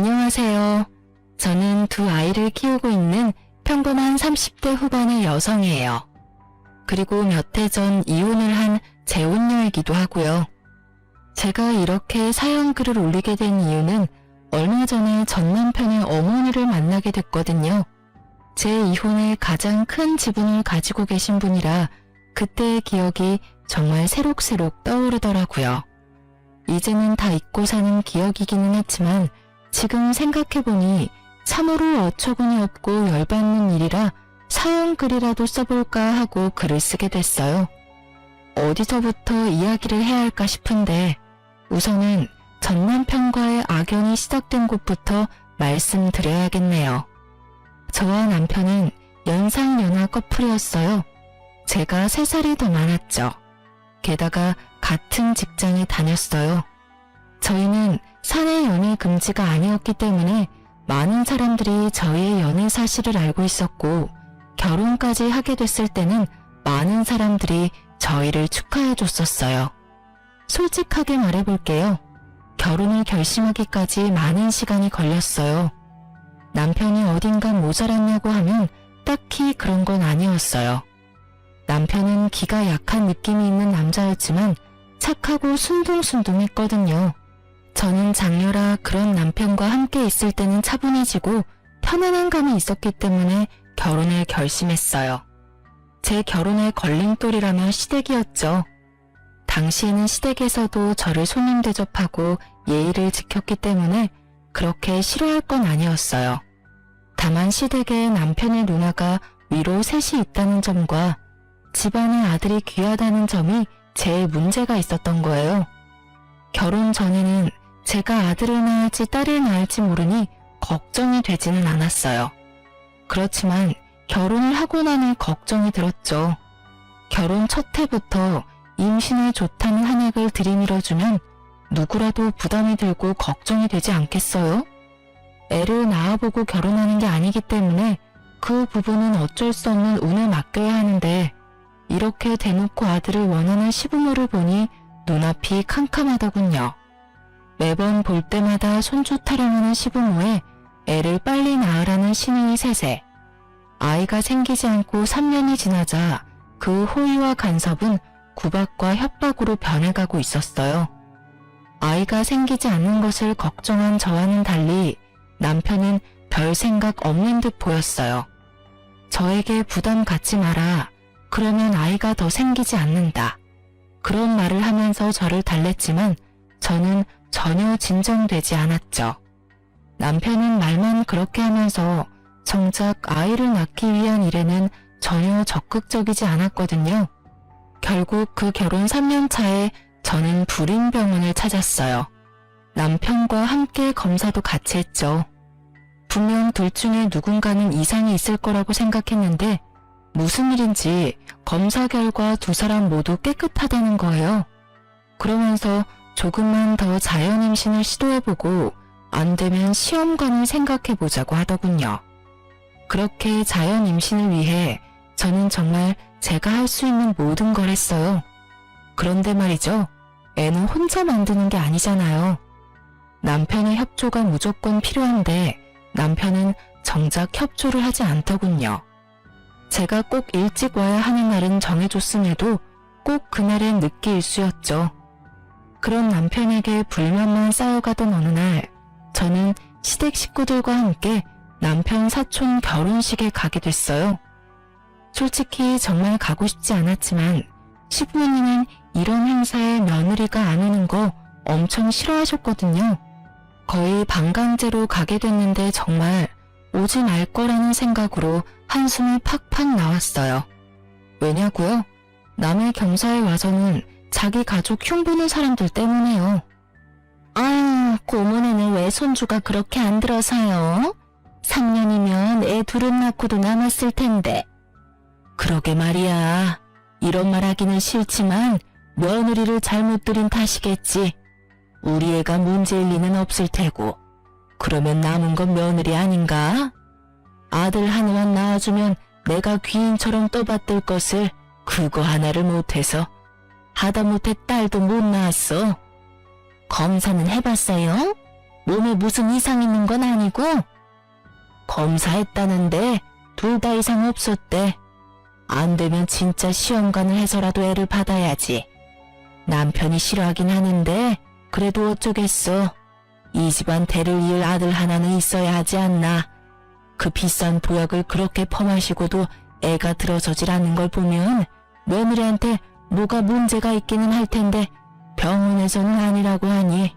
안녕하세요. 저는 두 아이를 키우고 있는 평범한 30대 후반의 여성이에요. 그리고 몇 해 전 이혼을 한 재혼녀이기도 하고요. 제가 이렇게 사연 글을 올리게 된 이유는 얼마 전에 전 남편의 어머니를 만나게 됐거든요. 제 이혼에 가장 큰 지분을 가지고 계신 분이라 그때의 기억이 정말 새록새록 떠오르더라고요. 이제는 다 잊고 사는 기억이기는 했지만 지금 생각해보니 참으로 어처구니 없고 열받는 일이라 사연 글이라도 써볼까 하고 글을 쓰게 됐어요. 어디서부터 이야기를 해야 할까 싶은데 우선은 전 남편과의 악연이 시작된 곳부터 말씀드려야겠네요. 저와 남편은 연상연하 커플이었어요. 제가 3살이 더 많았죠. 게다가 같은 직장에 다녔어요. 저희는 사내 연애 금지가 아니었기 때문에 많은 사람들이 저희의 연애 사실을 알고 있었고 결혼까지 하게 됐을 때는 많은 사람들이 저희를 축하해 줬었어요. 솔직하게 말해볼게요. 결혼을 결심하기까지 많은 시간이 걸렸어요. 남편이 어딘가 모자랐냐고 하면 딱히 그런 건 아니었어요. 남편은 기가 약한 느낌이 있는 남자였지만 착하고 순둥순둥했거든요. 저는 장녀라 그런 남편과 함께 있을 때는 차분해지고 편안한 감이 있었기 때문에 결혼을 결심했어요. 제 결혼의 걸림돌이라면 시댁이었죠. 당시에는 시댁에서도 저를 손님 대접하고 예의를 지켰기 때문에 그렇게 싫어할 건 아니었어요. 다만 시댁에 남편의 누나가 위로 셋이 있다는 점과 집안에 아들이 귀하다는 점이 제일 문제가 있었던 거예요. 결혼 전에는 제가 아들을 낳을지 딸을 낳을지 모르니 걱정이 되지는 않았어요. 그렇지만 결혼을 하고 나니 걱정이 들었죠. 결혼 첫 해부터 임신에 좋다는 한약을 들이밀어주면 누구라도 부담이 들고 걱정이 되지 않겠어요? 애를 낳아보고 결혼하는 게 아니기 때문에 그 부분은 어쩔 수 없는 운에 맡겨야 하는데 이렇게 대놓고 아들을 원하는 시부모를 보니 눈앞이 캄캄하더군요. 매번 볼 때마다 손주 타령하는 시부모에 애를 빨리 낳으라는 신용이 세세. 아이가 생기지 않고 3년이 지나자 그 호의와 간섭은 구박과 협박으로 변해가고 있었어요. 아이가 생기지 않는 것을 걱정한 저와는 달리 남편은 별 생각 없는 듯 보였어요. 저에게 부담 갖지 마라. 그러면 아이가 더 생기지 않는다. 그런 말을 하면서 저를 달랬지만 저는 전혀 진정되지 않았죠. 남편은 말만 그렇게 하면서 정작 아이를 낳기 위한 일에는 전혀 적극적이지 않았거든요. 결국 그 결혼 3년 차에 저는 불임병원을 찾았어요. 남편과 함께 검사도 같이 했죠. 분명 둘 중에 누군가는 이상이 있을 거라고 생각했는데 무슨 일인지 검사 결과 두 사람 모두 깨끗하다는 거예요. 그러면서 조금만 더 자연 임신을 시도해보고 안 되면 시험관을 생각해보자고 하더군요. 그렇게 자연 임신을 위해 저는 정말 제가 할 수 있는 모든 걸 했어요. 그런데 말이죠. 애는 혼자 만드는 게 아니잖아요. 남편의 협조가 무조건 필요한데 남편은 정작 협조를 하지 않더군요. 제가 꼭 일찍 와야 하는 날은 정해줬음에도 꼭 그날엔 늦게 일수였죠. 그런 남편에게 불만만 쌓여가던 어느 날 저는 시댁 식구들과 함께 남편 사촌 결혼식에 가게 됐어요. 솔직히 정말 가고 싶지 않았지만 시부모님은 이런 행사에 며느리가 안 오는 거 엄청 싫어하셨거든요. 거의 반강제로 가게 됐는데 정말 오지 말 거라는 생각으로 한숨이 팍팍 나왔어요. 왜냐고요? 남의 경사에 와서는 자기 가족 흉보는 사람들 때문에요. 아유, 고모네는 왜 손주가 그렇게 안 들어서요? 3년이면 애 둘은 낳고도 남았을 텐데. 그러게 말이야. 이런 말 하기는 싫지만 며느리를 잘못 들인 탓이겠지. 우리 애가 문제일 리는 없을 테고. 그러면 남은 건 며느리 아닌가? 아들 하나만 낳아주면 내가 귀인처럼 떠받들 것을 그거 하나를 못해서 하다못해 딸도 못 낳았어. 검사는 해봤어요? 몸에 무슨 이상 있는 건 아니고? 검사했다는데 둘 다 이상 없었대. 안 되면 진짜 시험관을 해서라도 애를 받아야지. 남편이 싫어하긴 하는데 그래도 어쩌겠어. 이 집안 대를 이을 아들 하나는 있어야 하지 않나. 그 비싼 보약을 그렇게 퍼마시고도 애가 들어서질 않는 걸 보면 며느리한테 뭐가 문제가 있기는 할 텐데 병원에서는 아니라고 하니.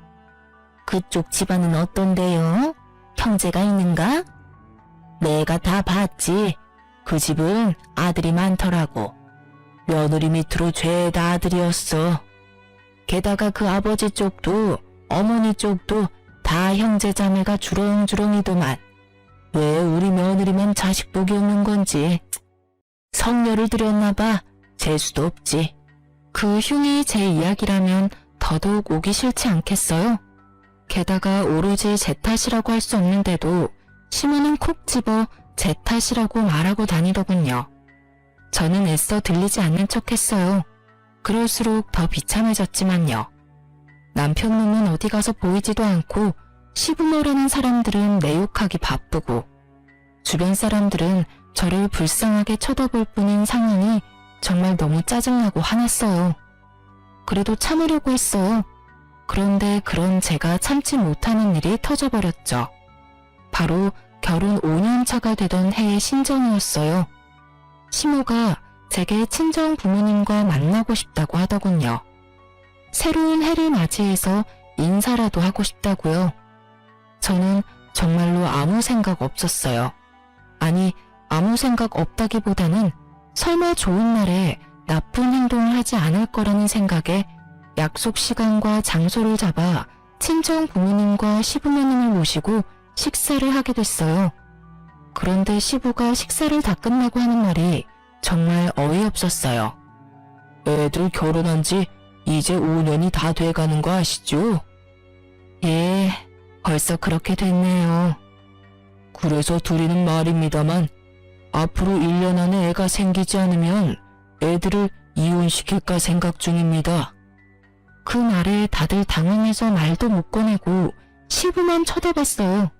그쪽 집안은 어떤데요? 형제가 있는가? 내가 다 봤지. 그 집은 아들이 많더라고. 며느리 밑으로 죄다 아들이었어. 게다가 그 아버지 쪽도 어머니 쪽도 다 형제 자매가 주렁주렁이더만. 왜 우리 며느리만 자식 복이 없는 건지. 성녀를 들였나 봐. 재수도 없지. 그 흉이 제 이야기라면 더더욱 오기 싫지 않겠어요? 게다가 오로지 제 탓이라고 할 수 없는데도 시모는 콕 집어 제 탓이라고 말하고 다니더군요. 저는 애써 들리지 않는 척했어요. 그럴수록 더 비참해졌지만요. 남편 놈은 어디 가서 보이지도 않고 시부모라는 사람들은 내 욕하기 바쁘고 주변 사람들은 저를 불쌍하게 쳐다볼 뿐인 상황이 정말 너무 짜증나고 화났어요. 그래도 참으려고 했어요. 그런데 그런 제가 참지 못하는 일이 터져버렸죠. 바로 결혼 5년 차가 되던 해의 신정이었어요. 시모가 제게 친정 부모님과 만나고 싶다고 하더군요. 새로운 해를 맞이해서 인사라도 하고 싶다고요. 저는 정말로 아무 생각 없었어요. 아니, 아무 생각 없다기보다는 설마 좋은 날에 나쁜 행동을 하지 않을 거라는 생각에 약속 시간과 장소를 잡아 친정 부모님과 시부모님을 모시고 식사를 하게 됐어요. 그런데 시부가 식사를 다 끝나고 하는 말이 정말 어이없었어요. 애들 결혼한 지 이제 5년이 다 돼가는 거 아시죠? 예, 벌써 그렇게 됐네요. 그래서 둘이는 말입니다만 앞으로 1년 안에 애가 생기지 않으면 애들을 이혼시킬까 생각 중입니다. 그 말에 다들 당황해서 말도 못 꺼내고 시부만 쳐다봤어요.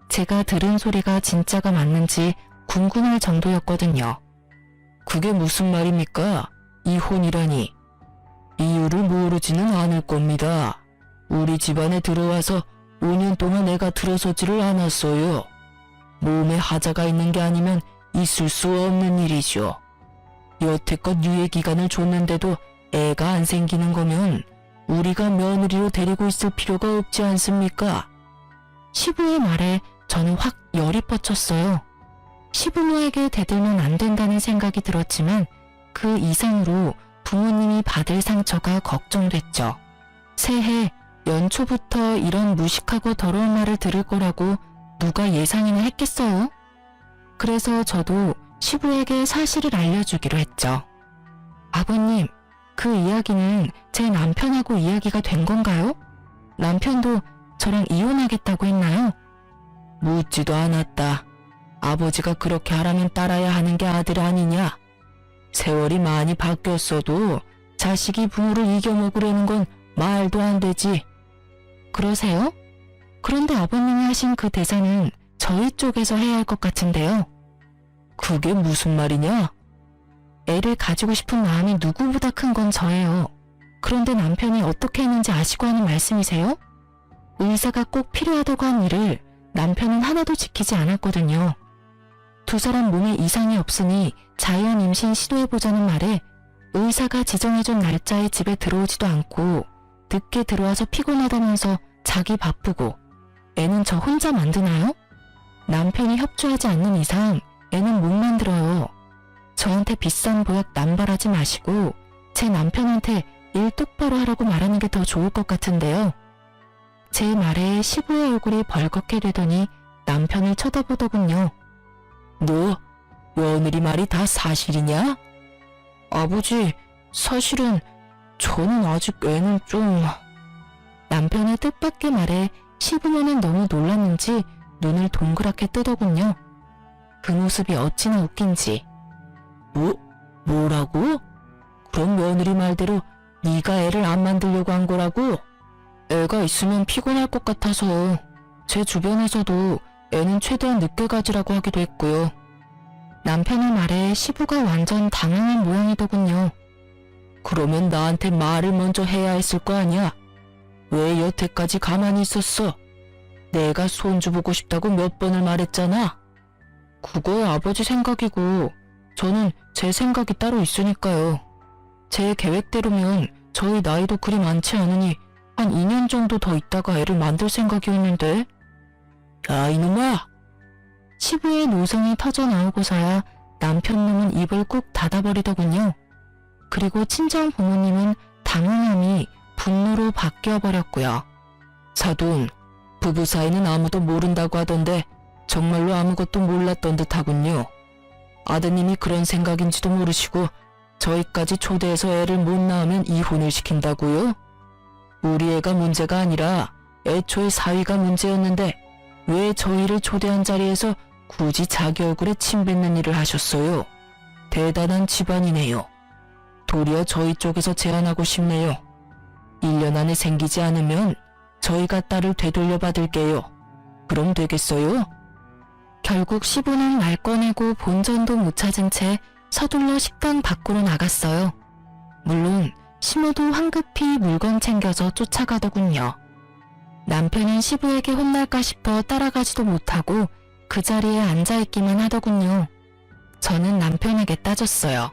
제가 들은 소리가 진짜가 맞는지 궁금할 정도였거든요. 그게 무슨 말입니까? 이혼이라니. 이유를 모르지는 않을 겁니다. 우리 집안에 들어와서 5년 동안 애가 들어서지를 않았어요. 몸에 하자가 있는 게 아니면 있을 수 없는 일이죠. 여태껏 유예 기간을 줬는데도 애가 안 생기는 거면 우리가 며느리로 데리고 있을 필요가 없지 않습니까? 시부의 말에 저는 확 열이 뻗쳤어요. 시부모에게 대들면 안 된다는 생각이 들었지만 그 이상으로 부모님이 받을 상처가 걱정됐죠. 새해 연초부터 이런 무식하고 더러운 말을 들을 거라고 누가 예상이나 했겠어요? 그래서 저도 시부에게 사실을 알려주기로 했죠. 아버님, 그 이야기는 제 남편하고 이야기가 된 건가요? 남편도 저랑 이혼하겠다고 했나요? 묻지도 않았다. 아버지가 그렇게 하라면 따라야 하는 게 아들 아니냐? 세월이 많이 바뀌었어도 자식이 부모를 이겨먹으려는 건 말도 안 되지. 그러세요? 그런데 아버님이 하신 그 대사는 저희 쪽에서 해야 할 것 같은데요. 그게 무슨 말이냐? 애를 가지고 싶은 마음이 누구보다 큰 건 저예요. 그런데 남편이 어떻게 했는지 아시고 하는 말씀이세요? 의사가 꼭 필요하다고 한 일을 남편은 하나도 지키지 않았거든요. 두 사람 몸에 이상이 없으니 자연 임신 시도해보자는 말에 의사가 지정해준 날짜에 집에 들어오지도 않고 늦게 들어와서 피곤하다면서 자기 바쁘고 애는 저 혼자 만드나요? 남편이 협조하지 않는 이상 애는 못 만들어요. 저한테 비싼 보약 남발하지 마시고 제 남편한테 일 똑바로 하라고 말하는 게 더 좋을 것 같은데요. 제 말에 시부의 얼굴이 벌겋게 되더니 남편을 쳐다보더군요. 너 며느리 말이 다 사실이냐? 아버지, 사실은 저는 아직 애는 좀... 남편의 뜻밖의 말에 시부모는 너무 놀랐는지 눈을 동그랗게 뜨더군요. 그 모습이 어찌나 웃긴지. 뭐라고? 그럼 며느리 말대로 네가 애를 안 만들려고 한 거라고? 애가 있으면 피곤할 것 같아서 제 주변에서도 애는 최대한 늦게 가지라고 하기도 했고요. 남편의 말에 시부가 완전 당황한 모양이더군요. 그러면 나한테 말을 먼저 해야 했을 거 아니야? 왜 여태까지 가만히 있었어? 내가 손주 보고 싶다고 몇 번을 말했잖아. 그거 아버지 생각이고 저는 제 생각이 따로 있으니까요. 제 계획대로면 저희 나이도 그리 많지 않으니 한 2년 정도 더 있다가 애를 만들 생각이었는데. 야, 이놈아! 시부의 노성이 터져나오고서야 남편 놈은 입을 꾹 닫아버리더군요. 그리고 친정 부모님은 당황함이 분노로 바뀌어버렸고요. 사돈, 부부 사이는 아무도 모른다고 하던데 정말로 아무것도 몰랐던 듯하군요. 아드님이 그런 생각인지도 모르시고 저희까지 초대해서 애를 못 낳으면 이혼을 시킨다고요? 우리 애가 문제가 아니라 애초에 사위가 문제였는데 왜 저희를 초대한 자리에서 굳이 자기 얼굴에 침 뱉는 일을 하셨어요? 대단한 집안이네요. 도리어 저희 쪽에서 제안하고 싶네요. 1년 안에 생기지 않으면 저희가 딸을 되돌려 받을게요. 그럼 되겠어요? 결국 시부는 말 꺼내고 본전도 못 찾은 채 서둘러 식당 밖으로 나갔어요. 물론 시모도 황급히 물건 챙겨서 쫓아가더군요. 남편은 시부에게 혼날까 싶어 따라가지도 못하고 그 자리에 앉아있기만 하더군요. 저는 남편에게 따졌어요.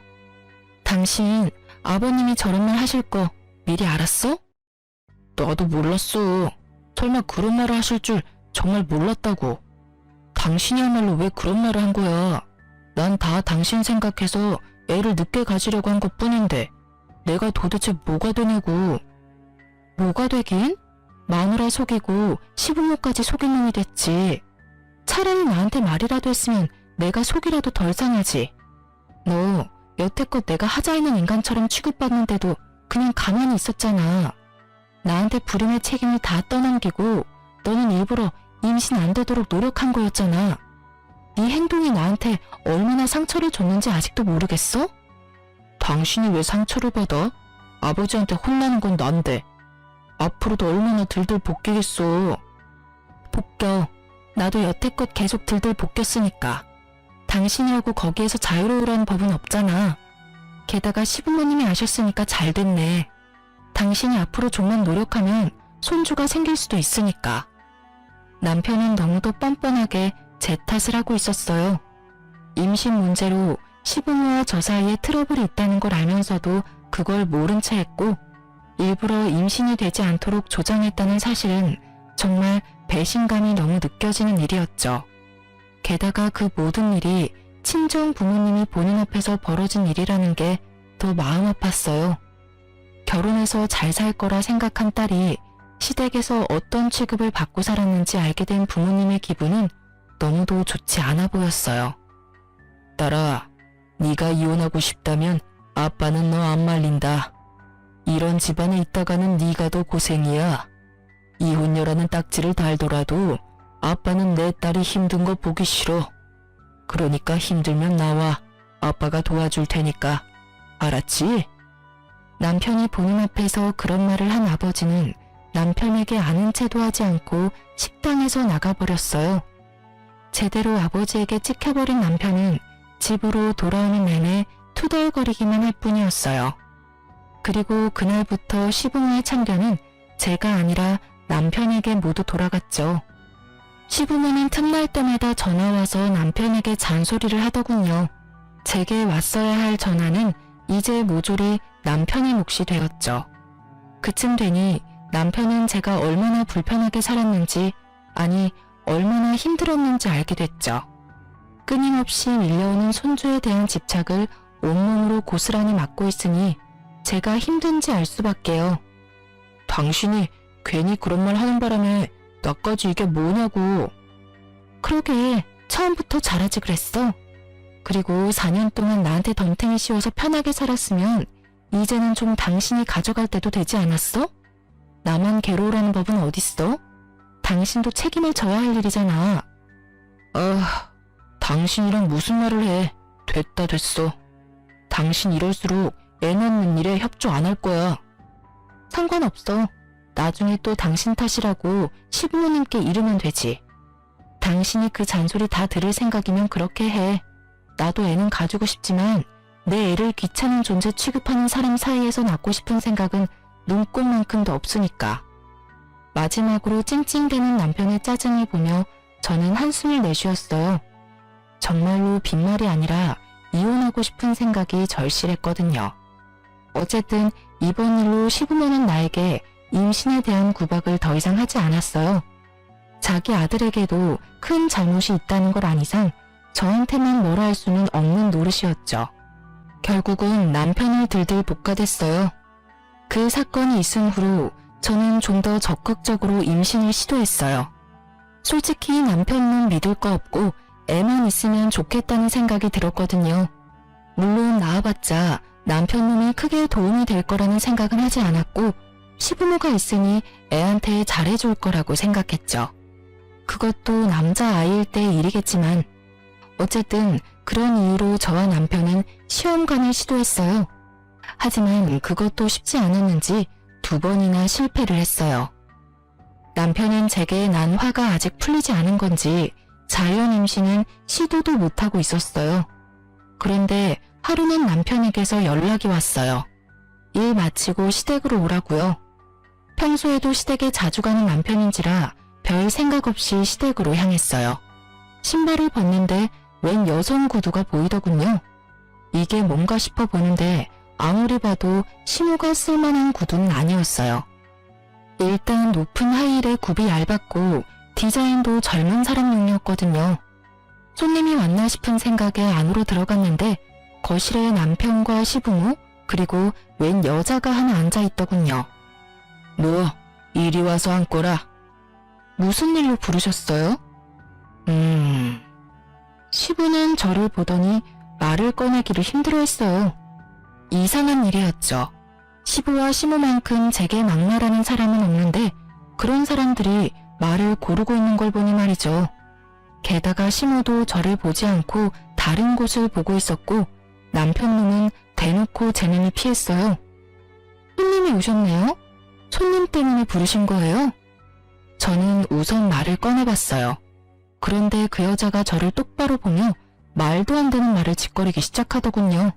당신 아버님이 저런 말 하실 거 미리 알았어? 나도 몰랐어. 설마 그런 말을 하실 줄 정말 몰랐다고. 당신이야말로 왜 그런 말을 한 거야. 난 다 당신 생각해서 애를 늦게 가지려고 한 것뿐인데 내가 도대체 뭐가 되냐고. 뭐가 되긴? 마누라 속이고 시부모까지 속인 놈이 됐지. 차라리 나한테 말이라도 했으면 내가 속이라도 덜 상하지. 너 여태껏 내가 하자 있는 인간처럼 취급받는데도 그냥 가만히 있었잖아. 나한테 불임의 책임을 다 떠넘기고 너는 일부러 임신 안 되도록 노력한 거였잖아. 네 행동이 나한테 얼마나 상처를 줬는지 아직도 모르겠어? 당신이 왜 상처를 받아? 아버지한테 혼나는 건 난데. 앞으로도 얼마나 들들 볶이겠어. 볶여. 나도 여태껏 계속 들들 볶였으니까. 당신이라고 거기에서 자유로우라는 법은 없잖아. 게다가 시부모님이 아셨으니까 잘 됐네. 당신이 앞으로 좀만 노력하면 손주가 생길 수도 있으니까. 남편은 너무도 뻔뻔하게 제 탓을 하고 있었어요. 임신 문제로 시부모와 저 사이에 트러블이 있다는 걸 알면서도 그걸 모른 채 했고 일부러 임신이 되지 않도록 조장했다는 사실은 정말 배신감이 너무 느껴지는 일이었죠. 게다가 그 모든 일이 친정 부모님이 보는 앞에서 벌어진 일이라는 게 더 마음 아팠어요. 결혼해서 잘 살 거라 생각한 딸이 시댁에서 어떤 취급을 받고 살았는지 알게 된 부모님의 기분은 너무도 좋지 않아 보였어요. 딸아, 네가 이혼하고 싶다면 아빠는 너 안 말린다. 이런 집안에 있다가는 네가 더 고생이야. 이혼녀라는 딱지를 달더라도 아빠는 내 딸이 힘든 거 보기 싫어. 그러니까 힘들면 나와. 아빠가 도와줄 테니까. 알았지? 남편이 보는 앞에서 그런 말을 한 아버지는 남편에게 아는 체도 하지 않고 식당에서 나가버렸어요. 제대로 아버지에게 찍혀버린 남편은 집으로 돌아오는 내내 투덜거리기만 할 뿐이었어요. 그리고 그날부터 시부모의 참견은 제가 아니라 남편에게 모두 돌아갔죠. 시부모는 틈날 때마다 전화와서 남편에게 잔소리를 하더군요. 제게 왔어야 할 전화는 이제 모조리 남편의 몫이 되었죠. 그쯤 되니 남편은 제가 얼마나 불편하게 살았는지, 아니 얼마나 힘들었는지 알게 됐죠. 끊임없이 밀려오는 손주에 대한 집착을 온몸으로 고스란히 맡고 있으니 제가 힘든지 알 수밖에요. 당신이 괜히 그런 말 하는 바람에 나까지 이게 뭐냐고. 그러게 처음부터 잘하지 그랬어. 그리고 4년 동안 나한테 덤탱이 씌워서 편하게 살았으면 이제는 좀 당신이 가져갈 때도 되지 않았어? 나만 괴로우라는 법은 어딨어? 당신도 책임을 져야 할 일이잖아. 당신이랑 무슨 말을 해. 됐다 됐어. 당신 이럴수록 애 낳는 일에 협조 안 할 거야. 상관없어. 나중에 또 당신 탓이라고 시부모님께 이르면 되지. 당신이 그 잔소리 다 들을 생각이면 그렇게 해. 나도 애는 가지고 싶지만 내 애를 귀찮은 존재 취급하는 사람 사이에서 낳고 싶은 생각은 눈꼽만큼도 없으니까. 마지막으로 찡찡대는 남편의 짜증을 보며 저는 한숨을 내쉬었어요. 정말로 빈말이 아니라 이혼하고 싶은 생각이 절실했거든요. 어쨌든 이번 일로 시부모는 나에게 임신에 대한 구박을 더 이상 하지 않았어요. 자기 아들에게도 큰 잘못이 있다는 걸 안 이상 저한테만 뭐라 할 수는 없는 노릇이었죠. 결국은 남편을 들들 볶아댔어요. 그 사건이 있은 후로 저는 좀 더 적극적으로 임신을 시도했어요. 솔직히 남편은 믿을 거 없고 애만 있으면 좋겠다는 생각이 들었거든요. 물론 낳아봤자 남편 놈이 크게 도움이 될 거라는 생각은 하지 않았고 시부모가 있으니 애한테 잘해줄 거라고 생각했죠. 그것도 남자아이일 때의 일이겠지만 어쨌든 그런 이유로 저와 남편은 시험관을 시도했어요. 하지만 그것도 쉽지 않았는지 2번이나 실패를 했어요. 남편은 제게 난 화가 아직 풀리지 않은 건지 자연 임신은 시도도 못하고 있었어요. 그런데 하루는 남편에게서 연락이 왔어요. 일 마치고 시댁으로 오라고요. 평소에도 시댁에 자주 가는 남편인지라 별 생각 없이 시댁으로 향했어요. 신발을 벗는데 웬 여성 구두가 보이더군요. 이게 뭔가 싶어 보는데 아무리 봐도 신호가 쓸만한 구두는 아니었어요. 일단 높은 하이힐에 굽이 얇았고 디자인도 젊은 사람용이었거든요. 손님이 왔나 싶은 생각에 안으로 들어갔는데 거실에 남편과 시부모 그리고 웬 여자가 하나 앉아있더군요. 너 이리 와서 앉거라. 무슨 일로 부르셨어요? 시부는 저를 보더니 말을 꺼내기를 힘들어했어요. 이상한 일이었죠. 시부와 시모만큼 제게 막말하는 사람은 없는데 그런 사람들이 말을 고르고 있는 걸 보니 말이죠. 게다가 시모도 저를 보지 않고 다른 곳을 보고 있었고 남편놈은 대놓고 제 눈을 피했어요. 손님이 오셨네요? 손님 때문에 부르신 거예요? 저는 우선 말을 꺼내봤어요. 그런데 그 여자가 저를 똑바로 보며 말도 안 되는 말을 짓거리기 시작하더군요.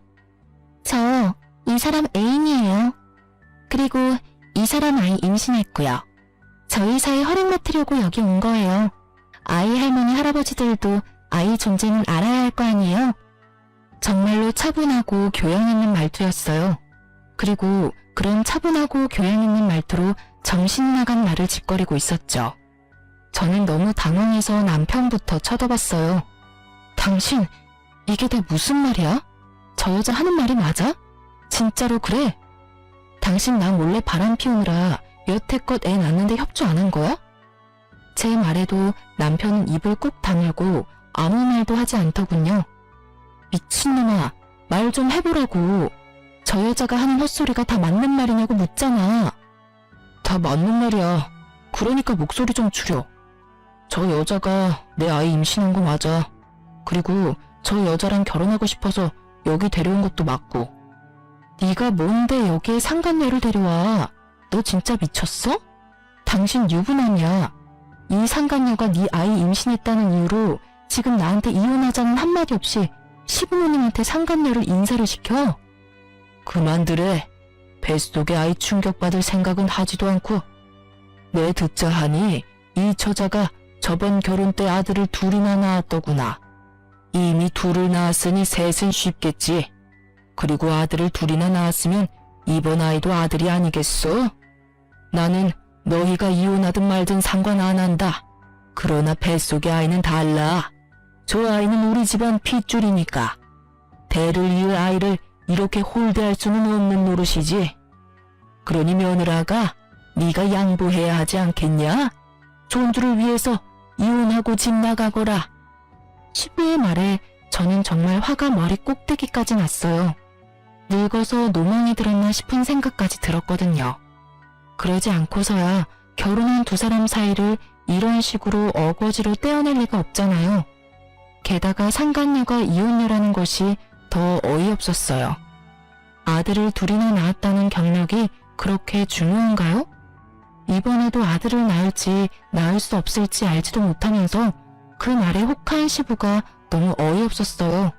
저 이 사람 애인이에요. 그리고 이 사람 아이 임신했고요. 저희 사이 허락 맡으려고 여기 온 거예요. 아이 할머니 할아버지들도 아이 존재는 알아야 할 거 아니에요? 정말로 차분하고 교양 있는 말투였어요. 그리고 그런 차분하고 교양 있는 말투로 정신 나간 말을 짓거리고 있었죠. 저는 너무 당황해서 남편부터 쳐다봤어요. 당신, 이게 다 무슨 말이야? 저 여자 하는 말이 맞아? 진짜로 그래? 당신 나 몰래 바람 피우느라 여태껏 애 낳는데 협조 안 한 거야? 제 말에도 남편은 입을 꾹 다물고 아무 말도 하지 않더군요. 미친놈아, 말 좀 해보라고. 저 여자가 하는 헛소리가 다 맞는 말이냐고 묻잖아. 다 맞는 말이야. 그러니까 목소리 좀 줄여. 저 여자가 내 아이 임신한 거 맞아. 그리고 저 여자랑 결혼하고 싶어서 여기 데려온 것도 맞고. 네가 뭔데 여기에 상간녀를 데려와. 너 진짜 미쳤어? 당신 유부남이야. 이 상간녀가 네 아이 임신했다는 이유로 지금 나한테 이혼하자는 한마디 없이 시부모님한테 상간녀를 인사를 시켜? 그만두래. 뱃속에 아이 충격받을 생각은 하지도 않고. 내 듣자 하니 이 처자가 저번 결혼 때 아들을 2이나 낳았더구나. 이미 2을 낳았으니 셋은 쉽겠지. 그리고 아들을 2이나 낳았으면 이번 아이도 아들이 아니겠어? 나는 너희가 이혼하든 말든 상관 안 한다. 그러나 뱃속의 아이는 달라. 저 아이는 우리 집안 핏줄이니까. 대를 이을 아이를 이렇게 홀대할 수는 없는 노릇이지. 그러니 며느라가 네가 양보해야 하지 않겠냐? 존주를 위해서 이혼하고 집 나가거라. 시부의 말에 저는 정말 화가 머리 꼭대기까지 났어요. 늙어서 노망이 들었나 싶은 생각까지 들었거든요. 그러지 않고서야 결혼한 2사람 사이를 이런 식으로 어거지로 떼어낼 리가 없잖아요. 게다가 상간녀가 이혼녀라는 것이 더 어이없었어요. 아들을 2이나 낳았다는 경력이 그렇게 중요한가요? 이번에도 아들을 낳을지 낳을 수 없을지 알지도 못하면서 그 말에 혹한 시부가 너무 어이없었어요.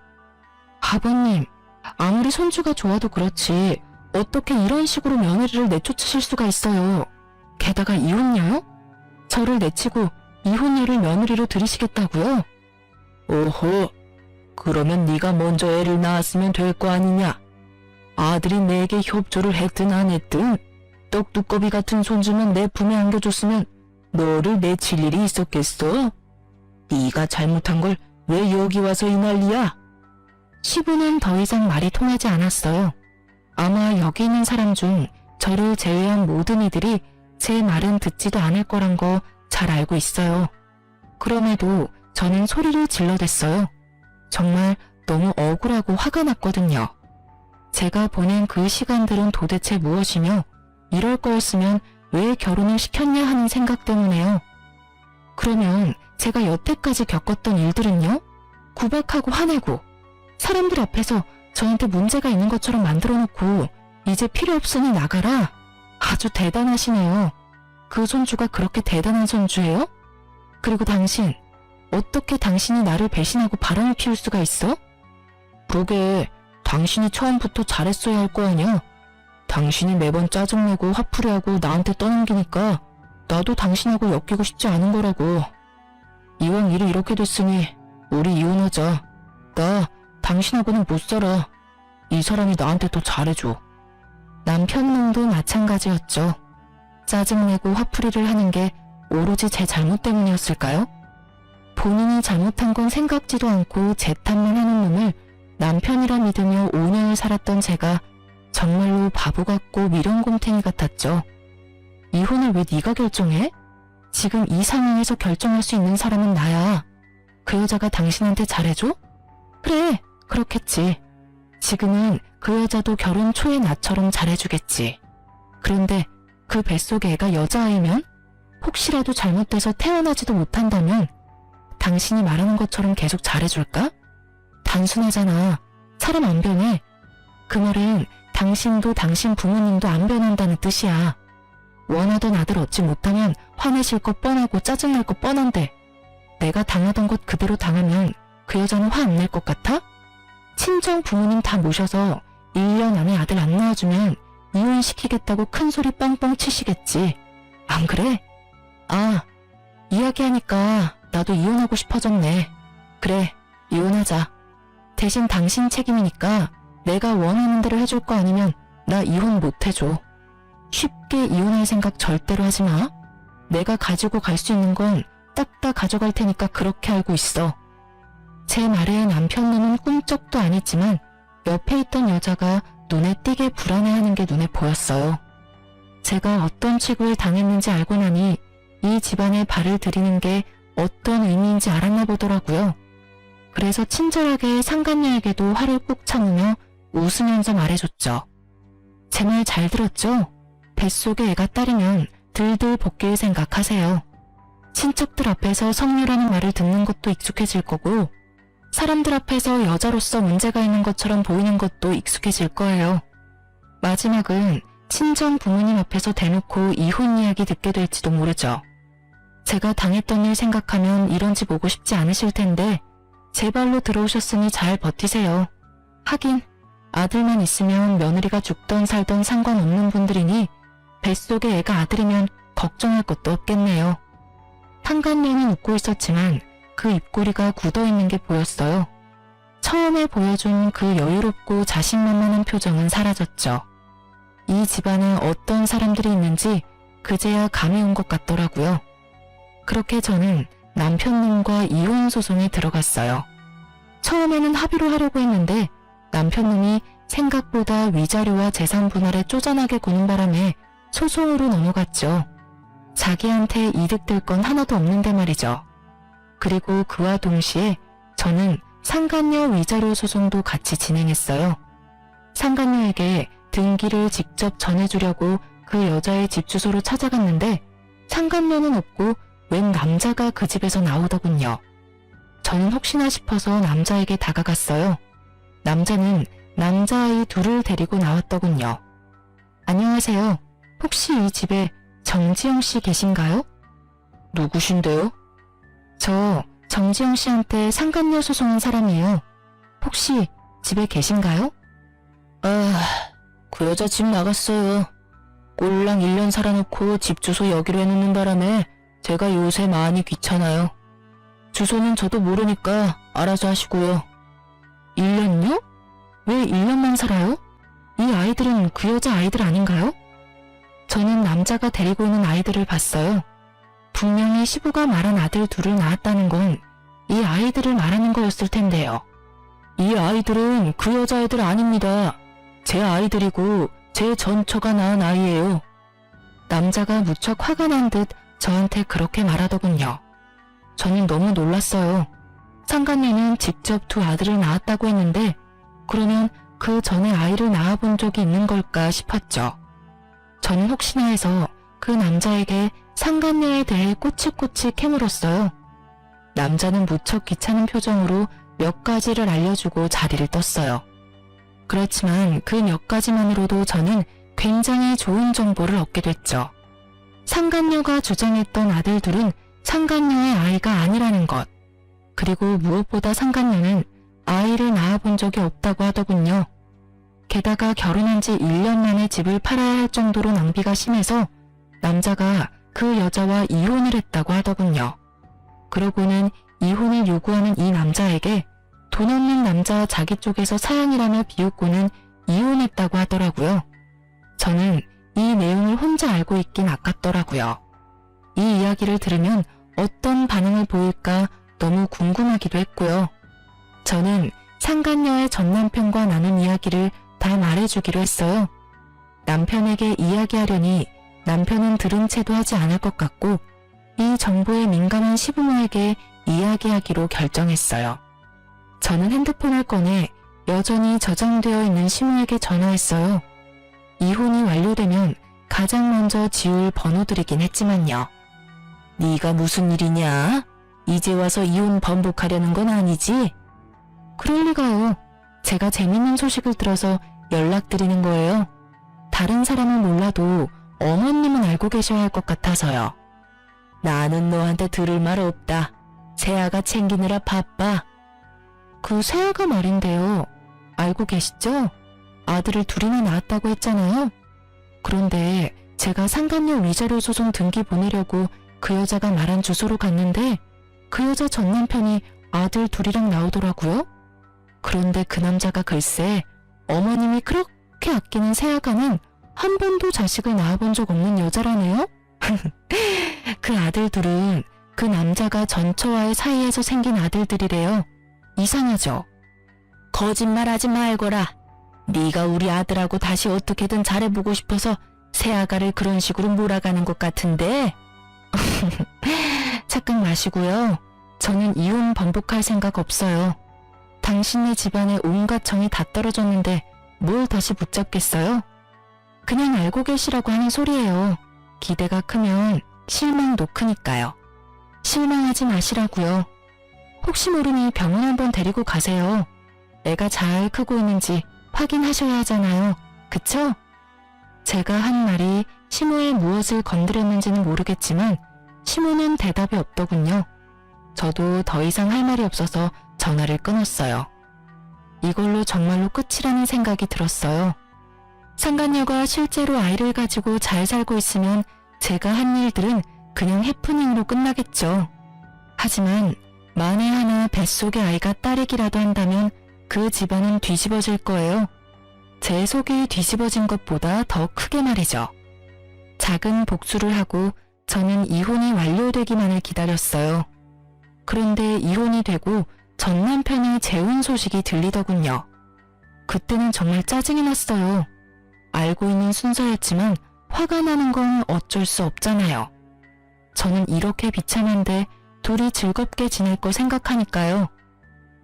아버님, 아무리 손주가 좋아도 그렇지 어떻게 이런 식으로 며느리를 내쫓으실 수가 있어요. 게다가 이혼녀요? 저를 내치고 이혼녀를 며느리로 들이시겠다고요? 오호, 그러면 네가 먼저 애를 낳았으면 될 거 아니냐. 아들이 내게 협조를 했든 안 했든 떡두꺼비 같은 손주만 내 품에 안겨줬으면 너를 내칠 일이 있었겠어? 네가 잘못한 걸 왜 여기 와서 이 난리야? 시부는 더 이상 말이 통하지 않았어요. 아마 여기 있는 사람 중 저를 제외한 모든 이들이 제 말은 듣지도 않을 거란 거 잘 알고 있어요. 그럼에도 저는 소리를 질러댔어요. 정말 너무 억울하고 화가 났거든요. 제가 보낸 그 시간들은 도대체 무엇이며 이럴 거였으면 왜 결혼을 시켰냐 하는 생각 때문에요. 그러면 제가 여태까지 겪었던 일들은요? 구박하고 화내고 사람들 앞에서 저한테 문제가 있는 것처럼 만들어 놓고 이제 필요 없으니 나가라. 아주 대단하시네요. 그 손주가 그렇게 대단한 손주예요? 그리고 당신, 어떻게 당신이 나를 배신하고 바람을 피울 수가 있어? 그러게, 당신이 처음부터 잘했어야 할 거 아니야? 당신이 매번 짜증내고 화풀이하고 나한테 떠넘기니까 나도 당신하고 엮이고 싶지 않은 거라고. 이왕 일이 이렇게 됐으니 우리 이혼하자. 나 당신하고는 못 살아. 이 사람이 나한테 더 잘해줘. 남편놈도 마찬가지였죠. 짜증내고 화풀이를 하는 게 오로지 제 잘못 때문이었을까요? 본인이 잘못한 건 생각지도 않고 제 탓만 하는 놈을 남편이라 믿으며 5년을 살았던 제가 정말로 바보 같고 미련곰탱이 같았죠. 이혼을 왜 네가 결정해? 지금 이 상황에서 결정할 수 있는 사람은 나야. 그 여자가 당신한테 잘해줘? 그래, 그렇겠지. 지금은 그 여자도 결혼 초의 나처럼 잘해주겠지. 그런데 그 뱃속에 애가 여자아이면? 혹시라도 잘못돼서 태어나지도 못한다면 당신이 말하는 것처럼 계속 잘해줄까? 단순하잖아. 사람 안 변해. 그 말은 당신도 당신 부모님도 안 변한다는 뜻이야. 원하던 아들 얻지 못하면 화내실 거 뻔하고 짜증날 거 뻔한데 내가 당하던 것 그대로 당하면 그 여자는 화 안 낼 것 같아? 친정 부모님 다 모셔서 1년 안에 아들 안 낳아주면 이혼시키겠다고 큰 소리 뻥뻥 치시겠지. 안 그래? 아, 이야기하니까 나도 이혼하고 싶어졌네. 그래, 이혼하자. 대신 당신 책임이니까 내가 원하는 대로 해줄 거 아니면 나 이혼 못 해줘. 쉽게 이혼할 생각 절대로 하지 마. 내가 가지고 갈 수 있는 건 딱 다 가져갈 테니까 그렇게 알고 있어. 제 말에 남편놈은 꿈쩍도 안 했지만 옆에 있던 여자가 눈에 띄게 불안해하는 게 눈에 보였어요. 제가 어떤 취급을 당했는지 알고 나니 이 집안에 발을 들이는 게 어떤 의미인지 알았나 보더라고요. 그래서 친절하게 상간녀에게도 화를 꾹 참으며 웃으면서 말해줬죠. 제 말 잘 들었죠? 뱃속에 애가 딸이면 들들 볶일 생각하세요. 친척들 앞에서 성녀라는 말을 듣는 것도 익숙해질 거고 사람들 앞에서 여자로서 문제가 있는 것처럼 보이는 것도 익숙해질 거예요. 마지막은 친정 부모님 앞에서 대놓고 이혼 이야기 듣게 될지도 모르죠. 제가 당했던 일 생각하면 이런 집 오고 싶지 않으실 텐데 제 발로 들어오셨으니 잘 버티세요. 하긴 아들만 있으면 며느리가 죽던 살던 상관없는 분들이니 뱃속에 애가 아들이면 걱정할 것도 없겠네요. 상간녀는 웃고 있었지만 그 입꼬리가 굳어있는 게 보였어요. 처음에 보여준 그 여유롭고 자신만만한 표정은 사라졌죠. 이 집안에 어떤 사람들이 있는지 그제야 감이 온 것 같더라고요. 그렇게 저는 남편놈과 이혼 소송에 들어갔어요. 처음에는 합의로 하려고 했는데 남편놈이 생각보다 위자료와 재산 분할에 쪼잔하게 구는 바람에 소송으로 넘어갔죠. 자기한테 이득될 건 하나도 없는데 말이죠. 그리고 그와 동시에 저는 상간녀 위자료 소송도 같이 진행했어요. 상간녀에게 등기를 직접 전해주려고 그 여자의 집 주소로 찾아갔는데 상간녀는 없고 웬 남자가 그 집에서 나오더군요. 저는 혹시나 싶어서 남자에게 다가갔어요. 남자는 남자아이 둘을 데리고 나왔더군요. 안녕하세요. 혹시 이 집에 정지영 씨 계신가요? 누구신데요? 저 정지영 씨한테 상간녀 소송한 사람이에요. 혹시 집에 계신가요? 그 여자 집 나갔어요. 꼴랑 1년 살아놓고 집 주소 여기로 해놓는 바람에 제가 요새 많이 귀찮아요. 주소는 저도 모르니까 알아서 하시고요. 1년요? 왜 1년만 살아요? 이 아이들은 그 여자 아이들 아닌가요? 저는 남자가 데리고 오는 아이들을 봤어요. 분명히 시부가 말한 아들 둘을 낳았다는 건 이 아이들을 말하는 거였을 텐데요. 이 아이들은 그 여자애들 아닙니다. 제 아이들이고 제 전처가 낳은 아이예요. 남자가 무척 화가 난 듯 저한테 그렇게 말하더군요. 저는 너무 놀랐어요. 상간녀는 직접 두 아들을 낳았다고 했는데 그러면 그 전에 아이를 낳아본 적이 있는 걸까 싶었죠. 저는 혹시나 해서 그 남자에게 상간녀에 대해 꼬치꼬치 캐물었어요. 남자는 무척 귀찮은 표정으로 몇 가지를 알려주고 자리를 떴어요. 그렇지만 그 몇 가지만으로도 저는 굉장히 좋은 정보를 얻게 됐죠. 상간녀가 주장했던 아들 둘은 상간녀의 아이가 아니라는 것. 그리고 무엇보다 상간녀는 아이를 낳아본 적이 없다고 하더군요. 게다가 결혼한 지 1년 만에 집을 팔아야 할 정도로 낭비가 심해서 남자가 그 여자와 이혼을 했다고 하더군요. 그러고는 이혼을 요구하는 이 남자에게 돈 없는 남자 자기 쪽에서 사양이라며 비웃고는 이혼했다고 하더라고요. 저는 이 내용을 혼자 알고 있긴 아깝더라고요. 이 이야기를 들으면 어떤 반응을 보일까 너무 궁금하기도 했고요. 저는 상간녀의 전남편과 나눈 이야기를 다 말해주기로 했어요. 남편에게 이야기하려니 남편은 들은 채도 하지 않을 것 같고 이 정보에 민감한 시부모에게 이야기하기로 결정했어요. 저는 핸드폰을 꺼내 여전히 저장되어 있는 시모에게 전화했어요. 이혼이 완료되면 가장 먼저 지울 번호들이긴 했지만요. 네가 무슨 일이냐? 이제 와서 이혼 번복하려는 건 아니지? 그럴 리가요. 제가 재밌는 소식을 들어서 연락드리는 거예요. 다른 사람은 몰라도 어머님은 알고 계셔야 할 것 같아서요. 나는 너한테 들을 말 없다. 세아가 챙기느라 바빠. 그 세아가 말인데요. 알고 계시죠? 아들을 둘이나 낳았다고 했잖아요. 그런데 제가 상간녀 위자료 소송 등기 보내려고 그 여자가 말한 주소로 갔는데 그 여자 전 남편이 아들 둘이랑 나오더라고요. 그런데 그 남자가 글쎄 어머님이 그렇게 아끼는 세아가는 한 번도 자식을 낳아본 적 없는 여자라네요. 그 아들 둘은 그 남자가 전처와의 사이에서 생긴 아들들이래요. 이상하죠? 거짓말하지 말거라. 네가 우리 아들하고 다시 어떻게든 잘해보고 싶어서 새아가를 그런 식으로 몰아가는 것 같은데. 착각 마시고요. 저는 이혼 번복할 생각 없어요. 당신네 집안에 온갖 정이 다 떨어졌는데 뭘 다시 붙잡겠어요? 그냥 알고 계시라고 하는 소리예요. 기대가 크면 실망도 크니까요. 실망하지 마시라고요. 혹시 모르니 병원 한번 데리고 가세요. 애가 잘 크고 있는지 확인하셔야 하잖아요. 그쵸? 제가 한 말이 시모의 무엇을 건드렸는지는 모르겠지만 시모는 대답이 없더군요. 저도 더 이상 할 말이 없어서 전화를 끊었어요. 이걸로 정말로 끝이라는 생각이 들었어요. 상간녀가 실제로 아이를 가지고 잘 살고 있으면 제가 한 일들은 그냥 해프닝으로 끝나겠죠. 하지만 만에 하나 뱃속의 아이가 딸이기라도 한다면 그 집안은 뒤집어질 거예요. 제 속이 뒤집어진 것보다 더 크게 말이죠. 작은 복수를 하고 저는 이혼이 완료되기만을 기다렸어요. 그런데 이혼이 되고 전 남편의 재혼 소식이 들리더군요. 그때는 정말 짜증이 났어요. 알고 있는 순서였지만 화가 나는 건 어쩔 수 없잖아요. 저는 이렇게 비참한데 둘이 즐겁게 지낼 거 생각하니까요.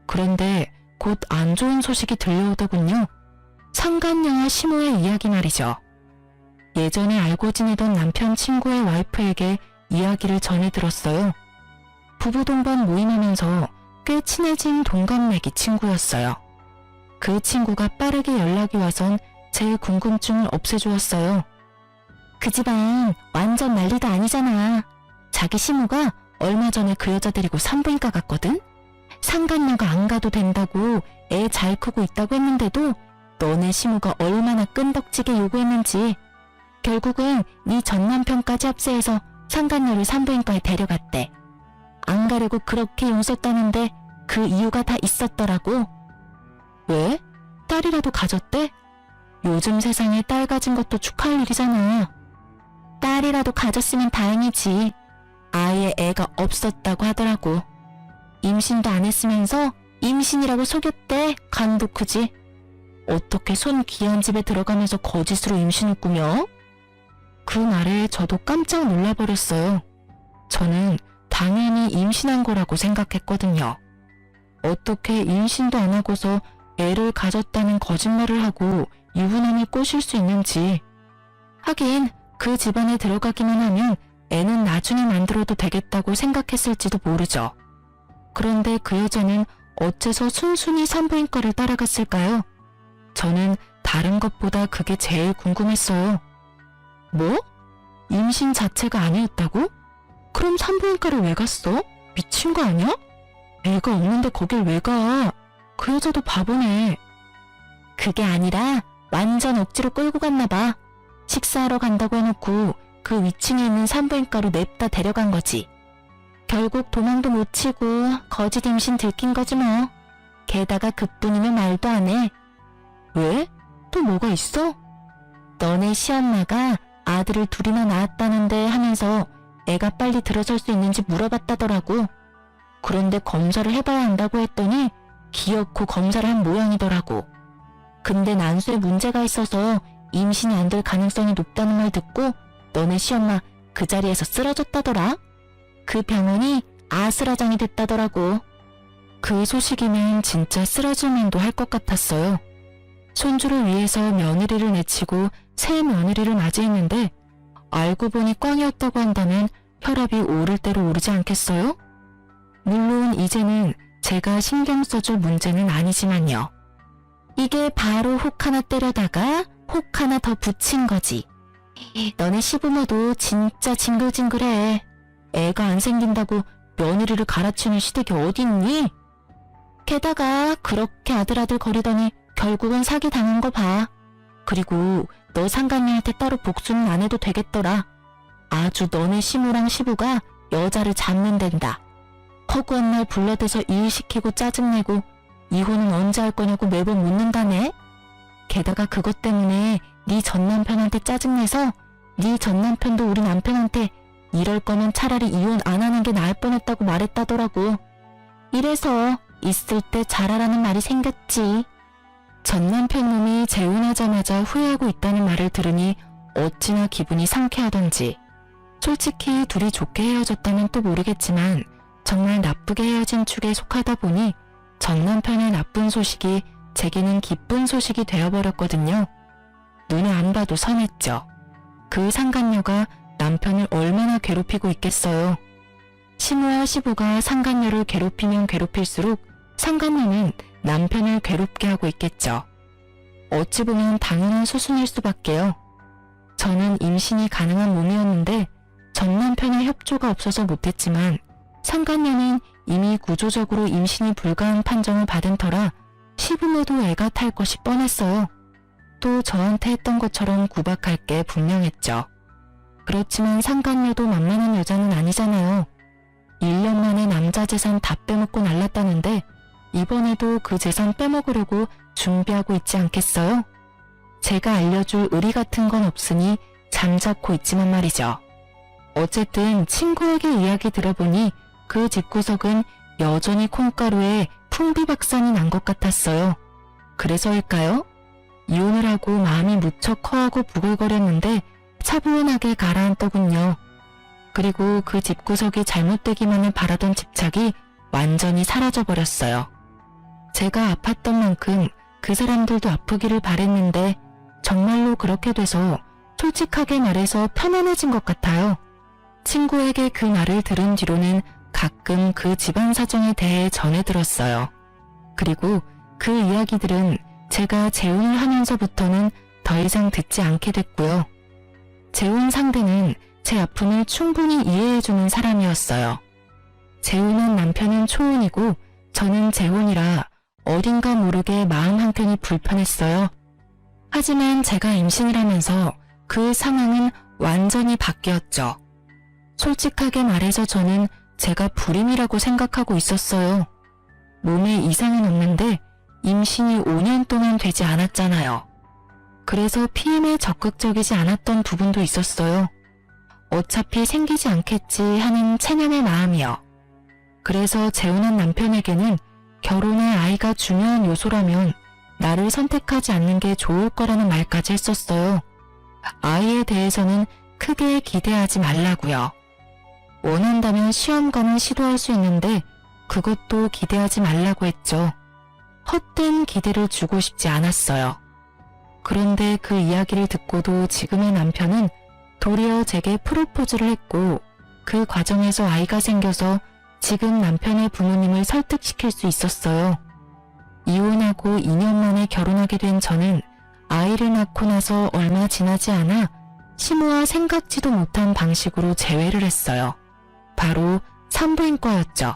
그런데 곧 안 좋은 소식이 들려오더군요. 상간녀와 시모의 이야기 말이죠. 예전에 알고 지내던 남편 친구의 와이프에게 이야기를 전해 들었어요. 부부 동반 모임하면서 꽤 친해진 동갑내기 친구였어요. 그 친구가 빠르게 연락이 와선 제 궁금증을 없애주었어요. 그 집안 완전 난리도 아니잖아. 자기 시무가 얼마 전에 그 여자 데리고 산부인과 갔거든? 상간녀가 안 가도 된다고 애 잘 크고 있다고 했는데도 너네 시무가 얼마나 끈덕지게 요구했는지 결국은 네 전남편까지 합세해서 상간녀를 산부인과에 데려갔대. 안 가려고 그렇게 용섰다는데 그 이유가 다 있었더라고. 왜? 딸이라도 가졌대? 요즘 세상에 딸 가진 것도 축하할 일이잖아. 딸이라도 가졌으면 다행이지. 아예 애가 없었다고 하더라고. 임신도 안 했으면서 임신이라고 속였대. 간도 크지. 어떻게 손 귀한 집에 들어가면서 거짓으로 임신을 꾸며? 그 말에 저도 깜짝 놀라버렸어요. 저는 당연히 임신한 거라고 생각했거든요. 어떻게 임신도 안 하고서 애를 가졌다는 거짓말을 하고 유부남을 꼬실 수 있는지. 하긴 그 집안에 들어가기만 하면 애는 나중에 만들어도 되겠다고 생각했을지도 모르죠. 그런데 그 여자는 어째서 순순히 산부인과를 따라갔을까요? 저는 다른 것보다 그게 제일 궁금했어요. 뭐? 임신 자체가 아니었다고? 그럼 산부인과를 왜 갔어? 미친 거 아니야? 애가 없는데 거길 왜 가? 그 여자도 바보네. 그게 아니라 완전 억지로 끌고 갔나 봐. 식사하러 간다고 해놓고 그 위층에 있는 산부인과로 냅다 데려간 거지. 결국 도망도 못 치고 거짓 임신 들킨 거지 뭐. 게다가 그뿐이면 말도 안 해. 왜? 또 뭐가 있어? 너네 시엄마가 아들을 둘이나 낳았다는데 하면서 애가 빨리 들어설 수 있는지 물어봤다더라고. 그런데 검사를 해봐야 한다고 했더니 기어코 검사를 한 모양이더라고. 근데 난수에 문제가 있어서 임신이 안 될 가능성이 높다는 말 듣고 너네 시엄마 그 자리에서 쓰러졌다더라. 그 병원이 아수라장이 됐다더라고. 그 소식이면 진짜 쓰러질 만도 할 것 같았어요. 손주를 위해서 며느리를 내치고 새 며느리를 맞이했는데 알고 보니 꽝이었다고 한다면 혈압이 오를 대로 오르지 않겠어요? 물론 이제는 제가 신경 써줄 문제는 아니지만요. 이게 바로 혹 하나 때려다가 혹 하나 더 붙인 거지. 너네 시부모도 진짜 징글징글해. 애가 안 생긴다고 며느리를 갈아치우는 시댁이 어딨니? 게다가 그렇게 아들아들 거리더니 결국은 사기 당한 거 봐. 그리고 너 상간녀한테 따로 복수는 안 해도 되겠더라. 아주 너네 시모랑 시부가 여자를 잡는댄다. 허구한 날 불러대서 일 시키고 짜증내고 이혼은 언제 할 거냐고 매번 묻는다네. 게다가 그것 때문에 네 전남편한테 짜증내서 네 전남편도 우리 남편한테 이럴 거면 차라리 이혼 안 하는 게 나을 뻔했다고 말했다더라고. 이래서 있을 때 잘하라는 말이 생겼지. 전남편 놈이 재혼하자마자 후회하고 있다는 말을 들으니 어찌나 기분이 상쾌하던지. 솔직히 둘이 좋게 헤어졌다면 또 모르겠지만 정말 나쁘게 헤어진 축에 속하다 보니 전남편의 나쁜 소식이 제게는 기쁜 소식이 되어버렸거든요. 눈에 안 봐도 선했죠. 그 상간녀가 남편을 얼마나 괴롭히고 있겠어요. 시모와 시부가 상간녀를 괴롭히면 괴롭힐수록 상간녀는 남편을 괴롭게 하고 있겠죠. 어찌 보면 당연한 수순일 수밖에요. 저는 임신이 가능한 몸이었는데 전 남편의 협조가 없어서 못했지만 상간녀는 이미 구조적으로 임신이 불가한 판정을 받은 터라 시부모도 애가 탈 것이 뻔했어요. 또 저한테 했던 것처럼 구박할 게 분명했죠. 그렇지만 상간녀도 만만한 여자는 아니잖아요. 1년 만에 남자 재산 다 빼먹고 날랐다는데 이번에도 그 재산 빼먹으려고 준비하고 있지 않겠어요? 제가 알려줄 의리 같은 건 없으니 잠자코 있지만 말이죠. 어쨌든 친구에게 이야기 들어보니 그 집구석은 여전히 콩가루에 풍비박산이 난 것 같았어요. 그래서일까요? 이혼을 하고 마음이 무척 허하고 부글거렸는데 차분하게 가라앉더군요. 그리고 그 집구석이 잘못되기만을 바라던 집착이 완전히 사라져버렸어요. 제가 아팠던 만큼 그 사람들도 아프기를 바랬는데 정말로 그렇게 돼서 솔직하게 말해서 편안해진 것 같아요. 친구에게 그 말을 들은 뒤로는 가끔 그 집안 사정에 대해 전해 들었어요. 그리고 그 이야기들은 제가 재혼을 하면서부터는 더 이상 듣지 않게 됐고요. 재혼 상대는 제 아픔을 충분히 이해해주는 사람이었어요. 재혼한 남편은 초혼이고 저는 재혼이라 어딘가 모르게 마음 한켠이 불편했어요. 하지만 제가 임신을 하면서 그 상황은 완전히 바뀌었죠. 솔직하게 말해서 저는 제가 불임이라고 생각하고 있었어요. 몸에 이상은 없는데 임신이 5년 동안 되지 않았잖아요. 그래서 피임에 적극적이지 않았던 부분도 있었어요. 어차피 생기지 않겠지 하는 체념의 마음이요. 그래서 재혼한 남편에게는 결혼에 아이가 중요한 요소라면 나를 선택하지 않는 게 좋을 거라는 말까지 했었어요. 아이에 대해서는 크게 기대하지 말라고요. 원한다면 시험관은 시도할 수 있는데 그것도 기대하지 말라고 했죠. 헛된 기대를 주고 싶지 않았어요. 그런데 그 이야기를 듣고도 지금의 남편은 도리어 제게 프로포즈를 했고 그 과정에서 아이가 생겨서 지금 남편의 부모님을 설득시킬 수 있었어요. 이혼하고 2년 만에 결혼하게 된 저는 아이를 낳고 나서 얼마 지나지 않아 시모와 생각지도 못한 방식으로 재회를 했어요. 바로 산부인과였죠.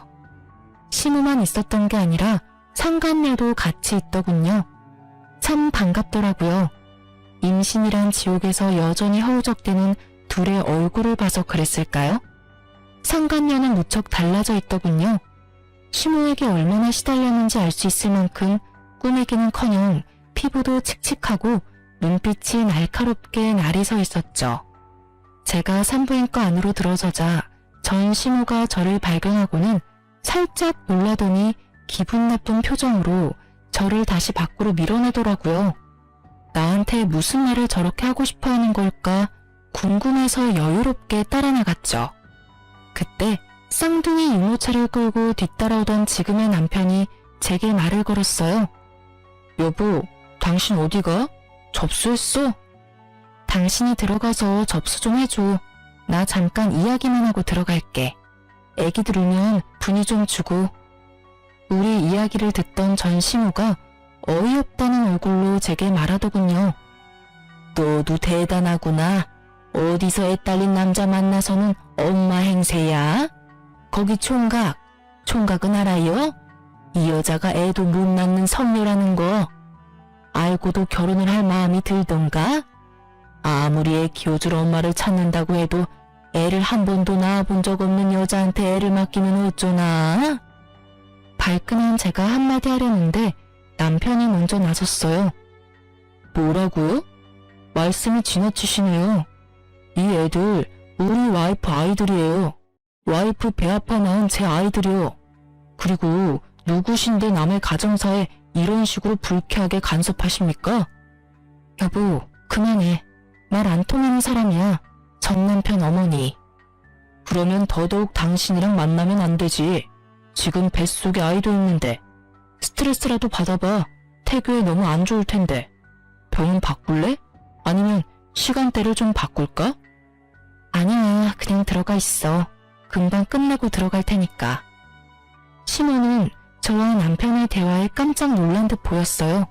시모만 있었던 게 아니라 상간녀도 같이 있더군요. 참 반갑더라고요. 임신이란 지옥에서 여전히 허우적대는 둘의 얼굴을 봐서 그랬을까요? 상간녀는 무척 달라져 있더군요. 시모에게 얼마나 시달렸는지 알 수 있을 만큼 꾸미기는커녕 피부도 칙칙하고 눈빛이 날카롭게 날이 서 있었죠. 제가 산부인과 안으로 들어서자 전 시모가 저를 발견하고는 살짝 놀라더니 기분 나쁜 표정으로 저를 다시 밖으로 밀어내더라고요. 나한테 무슨 말을 저렇게 하고 싶어 하는 걸까 궁금해서 여유롭게 따라 나갔죠. 그때 쌍둥이 유모차를 끌고 뒤따라오던 지금의 남편이 제게 말을 걸었어요. 여보, 당신 어디가? 접수했어? 당신이 들어가서 접수 좀 해줘. 나 잠깐 이야기만 하고 들어갈게. 애기들 울면 분위 좀 주고. 우리 이야기를 듣던 전 시모가 어이없다는 얼굴로 제게 말하더군요. 너도 대단하구나. 어디서 애 딸린 남자 만나서는 엄마 행세야? 거기 총각, 총각은 알아요? 이 여자가 애도 못 낳는 성녀라는 거. 알고도 결혼을 할 마음이 들던가? 아무리 애 키워줄 엄마를 찾는다고 해도 애를 한 번도 낳아본 적 없는 여자한테 애를 맡기면 어쩌나? 발끈한 제가 한마디 하려는데 남편이 먼저 나섰어요. 뭐라고요? 말씀이 지나치시네요. 이 애들 우리 와이프 아이들이에요. 와이프 배 아파 낳은 제 아이들이요. 그리고 누구신데 남의 가정사에 이런 식으로 불쾌하게 간섭하십니까? 여보, 그만해. 말 안 통하는 사람이야. 전 남편 어머니. 그러면 더더욱 당신이랑 만나면 안 되지. 지금 뱃속에 아이도 있는데. 스트레스라도 받아봐. 태교에 너무 안 좋을 텐데. 병원 바꿀래? 아니면 시간대를 좀 바꿀까? 아니야, 그냥 들어가 있어. 금방 끝내고 들어갈 테니까. 시모는 저와 남편의 대화에 깜짝 놀란 듯 보였어요.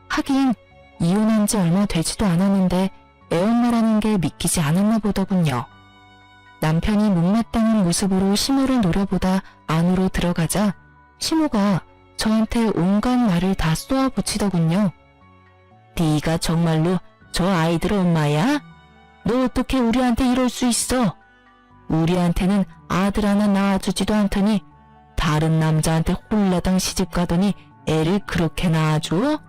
하긴 이혼한 지 얼마 되지도 않았는데 애엄마라는 게 믿기지 않았나 보더군요. 남편이 못마땅한 모습으로 시모를 노려보다 안으로 들어가자 시모가 저한테 온갖 말을 다 쏘아붙이더군요. 네가 정말로 저 아이들 엄마야? 너 어떻게 우리한테 이럴 수 있어? 우리한테는 아들 하나 낳아주지도 않더니 다른 남자한테 홀라당 시집가더니 애를 그렇게 낳아줘?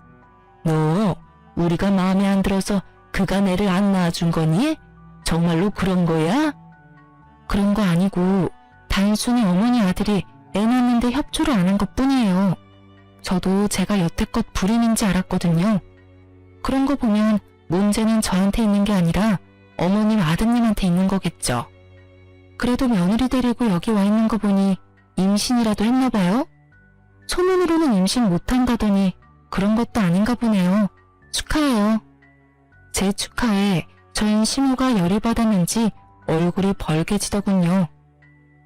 너 우리가 마음에 안 들어서 그간 애를 안 낳아준 거니? 정말로 그런 거야? 그런 거 아니고 단순히 어머니 아들이 애 낳는데 협조를 안 한 것뿐이에요. 저도 제가 여태껏 불임인지 알았거든요. 그런 거 보면 문제는 저한테 있는 게 아니라 어머님 아드님한테 있는 거겠죠. 그래도 며느리 데리고 여기 와 있는 거 보니 임신이라도 했나 봐요? 소문으로는 임신 못한다더니 그런 것도 아닌가 보네요. 축하해요. 제 축하에 전 시모가 열이 받았는지 얼굴이 벌개지더군요.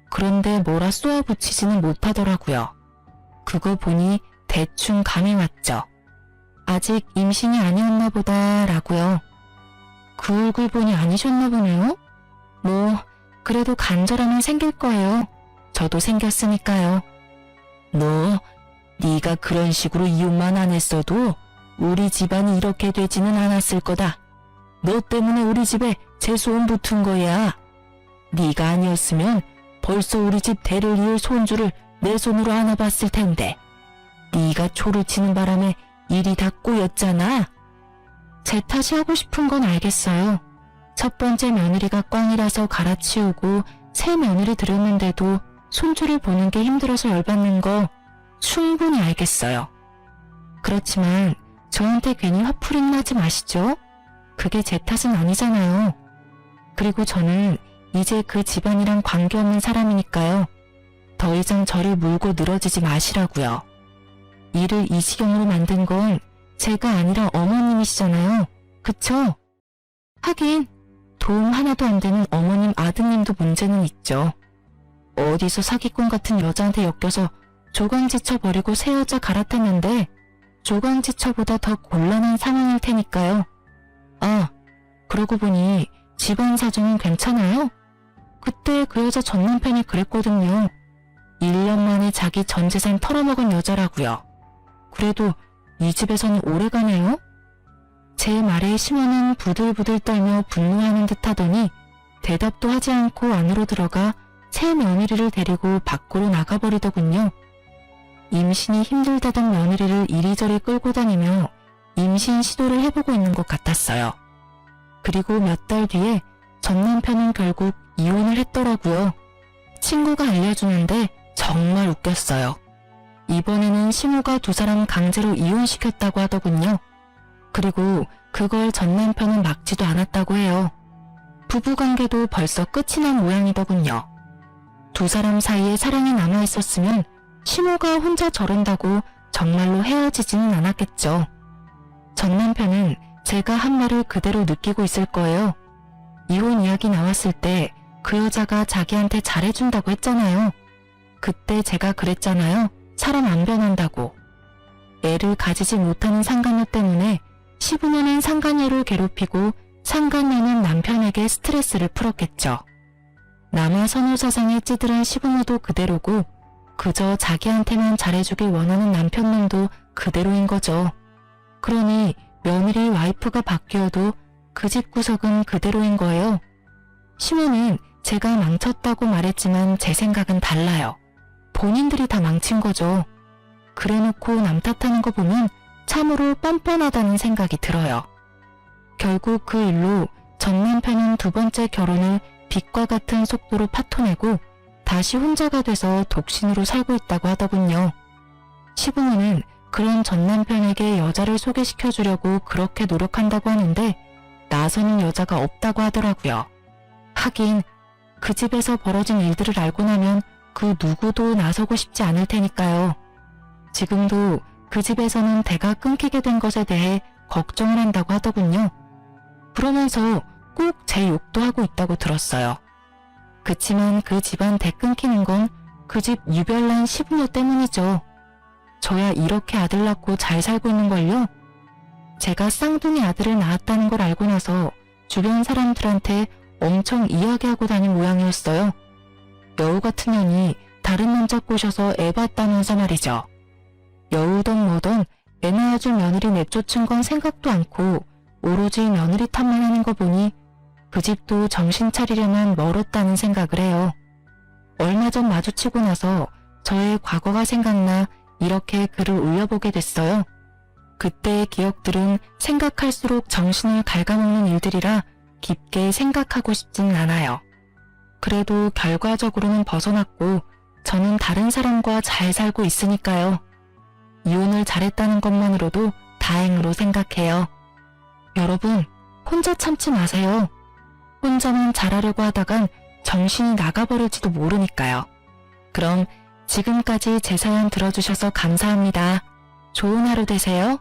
그런데 뭐라 쏘아붙이지는 못하더라고요. 그거 보니 대충 감이 왔죠. 아직 임신이 아니었나 보다 라고요. 그 얼굴 보니 아니셨나 보네요. 뭐 그래도 간절함은 생길 거예요. 저도 생겼으니까요. 네가 그런 식으로 이혼만 안 했어도 우리 집안이 이렇게 되지는 않았을 거다. 너 때문에 우리 집에 재소음 붙은 거야. 네가 아니었으면 벌써 우리 집 대를 이을 손주를 내 손으로 안아봤을 텐데. 네가 초를 치는 바람에 일이 다 꼬였잖아. 제 탓이 하고 싶은 건 알겠어요. 첫 번째 며느리가 꽝이라서 갈아치우고 새 며느리 들였는데도 손주를 보는 게 힘들어서 열받는 거 충분히 알겠어요. 그렇지만 저한테 괜히 화풀이는 하지 마시죠. 그게 제 탓은 아니잖아요. 그리고 저는 이제 그 집안이랑 관계없는 사람이니까요. 더 이상 저를 물고 늘어지지 마시라고요. 일을 이 지경으로 만든 건 제가 아니라 어머님이시잖아요. 그쵸? 하긴 도움 하나도 안 되는 어머님 아드님도 문제는 있죠. 어디서 사기꾼 같은 여자한테 엮여서 조강지처 버리고 새 여자 갈아탔는데 조강지처보다 더 곤란한 상황일 테니까요. 아, 그러고 보니 집안 사정은 괜찮아요? 그때 그 여자 전 남편이 그랬거든요. 1년 만에 자기 전 재산 털어먹은 여자라고요. 그래도 이 집에서는 오래가네요? 제 말에 심호는 부들부들 떨며 분노하는 듯 하더니 대답도 하지 않고 안으로 들어가 새 며느리를 데리고 밖으로 나가버리더군요. 임신이 힘들다던 며느리를 이리저리 끌고 다니며 임신 시도를 해보고 있는 것 같았어요. 그리고 몇 달 뒤에 전 남편은 결국 이혼을 했더라고요. 친구가 알려주는데 정말 웃겼어요. 이번에는 시모가 두 사람 강제로 이혼시켰다고 하더군요. 그리고 그걸 전 남편은 막지도 않았다고 해요. 부부관계도 벌써 끝이 난 모양이더군요. 두 사람 사이에 사랑이 남아있었으면 시모가 혼자 저런다고 정말로 헤어지지는 않았겠죠. 전 남편은 제가 한 말을 그대로 느끼고 있을 거예요. 이혼 이야기 나왔을 때 그 여자가 자기한테 잘해준다고 했잖아요. 그때 제가 그랬잖아요. 사람 안 변한다고. 애를 가지지 못하는 상간녀 때문에 시부모는 상간녀를 괴롭히고 상간녀는 남편에게 스트레스를 풀었겠죠. 남의 선호사상에 찌들은 시부모도 그대로고 그저 자기한테만 잘해주길 원하는 남편놈도 그대로인 거죠. 그러니 며느리 와이프가 바뀌어도 그 집 구석은 그대로인 거예요. 시모는 제가 망쳤다고 말했지만 제 생각은 달라요. 본인들이 다 망친 거죠. 그래놓고 남 탓하는 거 보면 참으로 뻔뻔하다는 생각이 들어요. 결국 그 일로 전 남편은 두 번째 결혼을 빛과 같은 속도로 파토내고 다시 혼자가 돼서 독신으로 살고 있다고 하더군요. 시부모는 그런 전 남편에게 여자를 소개시켜주려고 그렇게 노력한다고 하는데 나서는 여자가 없다고 하더라고요. 하긴 그 집에서 벌어진 일들을 알고 나면 그 누구도 나서고 싶지 않을 테니까요. 지금도 그 집에서는 대가 끊기게 된 것에 대해 걱정을 한다고 하더군요. 그러면서 꼭 제 욕도 하고 있다고 들었어요. 그치만 그 집안 대 끊기는 건 그 집 유별난 시부모 때문이죠. 저야 이렇게 아들 낳고 잘 살고 있는걸요. 제가 쌍둥이 아들을 낳았다는 걸 알고 나서 주변 사람들한테 엄청 이야기하고 다닌 모양이었어요. 여우 같은 년이 다른 남자 꼬셔서 애 봤다면서 말이죠. 여우던 뭐던 애 낳아줄 며느리 내쫓은 건 생각도 않고 오로지 며느리 탓만 하는 거 보니 그 집도 정신 차리려면 멀었다는 생각을 해요. 얼마 전 마주치고 나서 저의 과거가 생각나 이렇게 글을 올려보게 됐어요. 그때의 기억들은 생각할수록 정신을 갉아먹는 일들이라 깊게 생각하고 싶지는 않아요. 그래도 결과적으로는 벗어났고 저는 다른 사람과 잘 살고 있으니까요. 이혼을 잘했다는 것만으로도 다행으로 생각해요. 여러분, 혼자 참지 마세요. 혼자만 잘하려고 하다간 정신이 나가버릴지도 모르니까요. 그럼 지금까지 제 사연 들어주셔서 감사합니다. 좋은 하루 되세요.